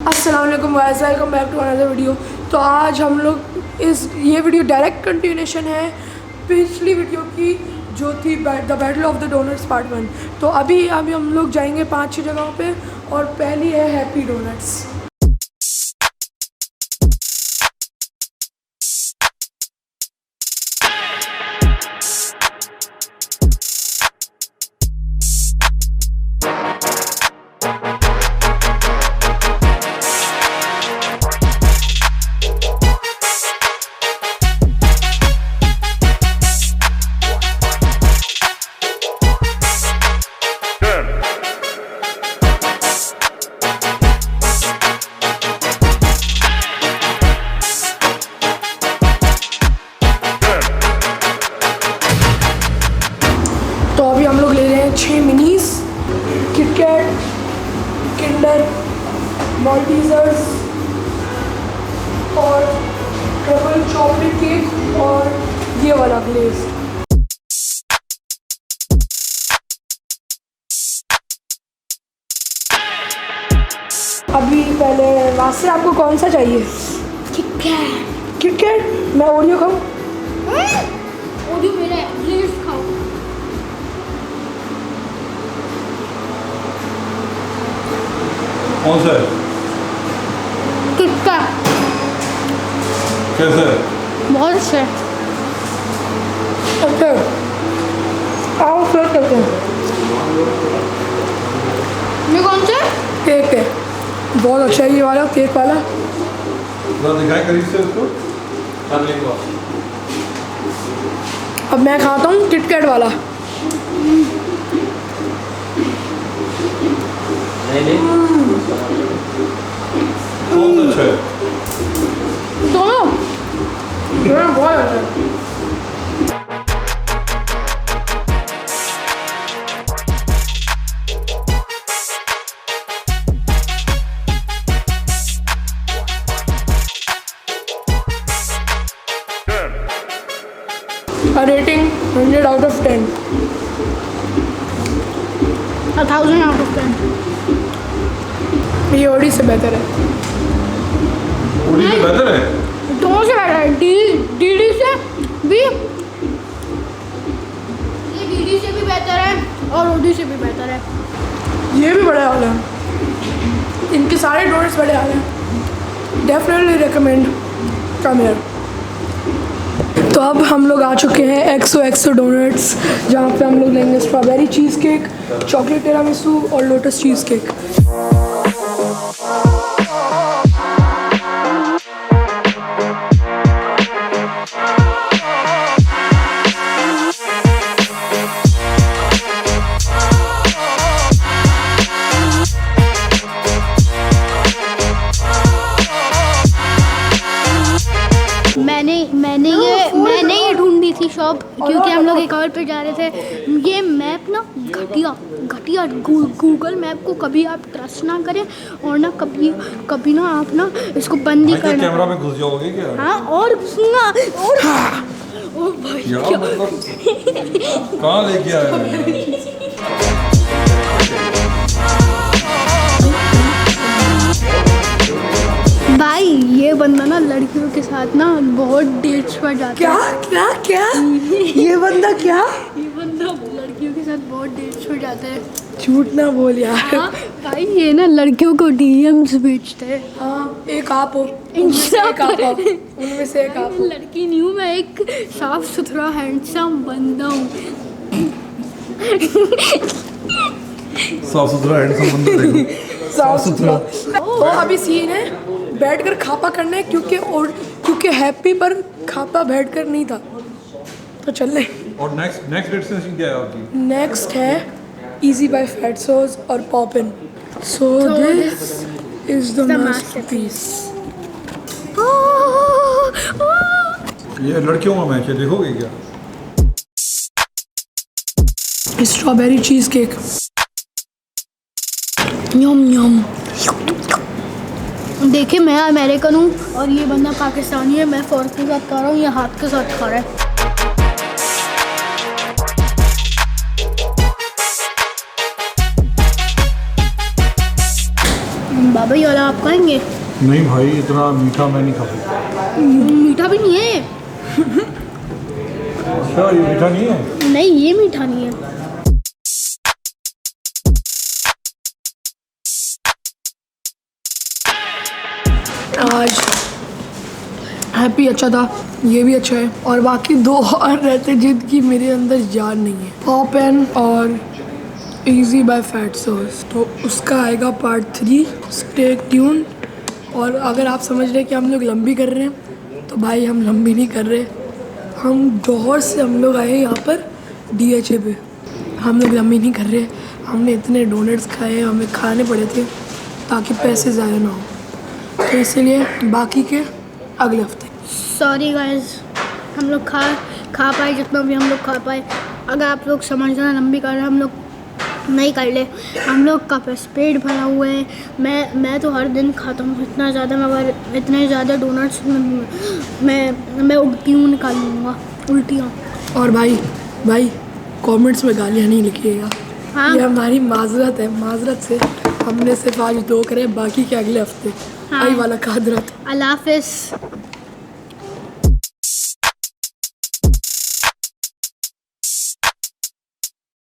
अस्सलाम वालेकुम guys, welcome back to another video. तो आज हम लोग ये वीडियो डायरेक्ट कंटिन्यूएशन है पिछली वीडियो की जो थी the battle of the donuts part 1। तो अभी हम लोग जाएंगे 5-6 जगहों पे और पहली है हैप्पी डोनट्स। तो अभी हम लोग ले रहे हैं 6 मिनीज, किटकैट, किंडर, मॉल्टीजर्स और ट्रबल चॉकलेट केक और ये वाला ग्लेज। अभी पहले वास्ते आपको कौन सा चाहिए? किटकैट। किटकैट? मैं ओरियो खाऊं? ओरियो मेरा है, प्लीज खाओ। कौन सा है? किटकैट कैसा है? बहुत अच्छा है। ओके, आओ फिर करते हैं। ये कौन सा? केक है, बहुत अच्छा है ये वाला केक वाला। जरा दिखाएं करीब से उसको। अब मैं खाता हूँ किटकैट वाला। कौन सा अच्छा है? दोनों बहुत अच्छा है। Rating 100 out of 10। 1000 out of 10। ये ओडी से बेहतर है। ओडी से बेहतर है? दोनों से बेहतर है। डीडी से भी, ये डीडी से भी बेहतर है और ओडी से भी बेहतर है। ये भी बड़े वाले हैं, इनके सारे डोनट्स बड़े वाले हैं। Definitely recommend come here. तो अब हम लोग आ चुके हैं एक्सो डोनट्स, जहाँ पे हम लोग लेंगे स्ट्रॉबेरी चीज़ केक, चॉकलेट टिरामिसू और लोटस चीज़ केक। मैंने ये ढूंढी थी शॉप, क्योंकि हम लोग एक और पे जा रहे थे। ये मैप ना घटिया गूगल मैप को कभी आप ट्रस्ट ना करें, और ना कभी ना आप ना इसको बंद ही करना। कैमरा में घुस जाओगे क्या? हाँ, और सुनना और ओ भाई क्या मतलब कहाँ लेके आए हैं? भाई, ये बंदा ना लड़कियों के साथ ना बहुत डेट्स पर जाता क्या है। क्या क्या? ये बंदा क्या? ये बंदा लड़कियों के साथ बहुत डेट्स पर जाता है। झूठ ना बोल यार। हाँ भाई, ये ना लड़कियों को डीएम्स भेजते हैं। हाँ, एक आप हो, इंस्टा एक आप हो, पर। उनमें से एक आप हो। मैं लड़की नहीं हूँ, मैं एक साफ सुथरा हैंडसम बंदा हूँ। साफ सुथरा हैंडसम बंदा देखो। साफ सुथरा। तो अभी सीन है बैठकर खापा करना है, क्योंकि हैप्पी पर खापा बैठकर नहीं था। तो चल ले। और नेक्स्ट डेस्टिनेशन क्या है आपकी? नेक्स्ट है इजी बाय फैटसोस और poppin. So this is the masterpiece. ये लड़कियों का मैच है, देखोगे क्या? स्ट्रॉबेरी चीज केक, यम यम। देखिए, मैं अमेरिकन हूँ और ये बंदा पाकिस्तानी है। मैं फोर्क के साथ खा रहा हूँ, ये हाथ के साथ खा रहा है। भाई वाला आप खाएंगे? नहीं भाई, इतना मीठा मैं नहीं खा सकता। मीठा भी नहीं है। अच्छा, ये मीठा नहीं है? नहीं, ये मीठा नहीं है। आज हैप्पी अच्छा था, ये भी अच्छा है, और बाकी 2 और रहते जिनकी मेरे अंदर जान नहीं है, पॉप एन और इजी बाय फैट सॉस। तो उसका आएगा पार्ट 3, स्टे ट्यून। और अगर आप समझ रहे हैं कि हम लोग लंबी कर रहे हैं, तो भाई हम लंबी नहीं कर रहे, हम गौर से हम लोग आए यहाँ पर DHA पे, हम लोग लंबी नहीं कर रहे। हमने इतने डोनट्स खाए, हमें खाने पड़े थे ताकि पैसे ज़ाया ना हो, तो इसीलिए बाकी के अगले हफ्ते। सॉरी गाइस, हम लोग खा पाए जितना भी हम लोग खा पाए। अगर आप लोग समझ रहे हैं लंबी कर रहे हैं, हम लोग नहीं कर ले। हम लोग का पेट भरा हुआ है। मैं तो हर दिन खाता हूँ इतना ज़्यादा, मगर इतने ज़्यादा डोनट्स मैं उल्टियाँ निकाल लूँगा, उल्टियाँ। और भाई कमेंट्स में गालियाँ नहीं लिखिएगा। हाँ। ये हमारी माजरत है, माजरत से हमने सिर्फ आज 2 करे, बाकी के अगले हफ्ते। हाँ। आई वाला कादरत। अल्लाह हाफ़िज़।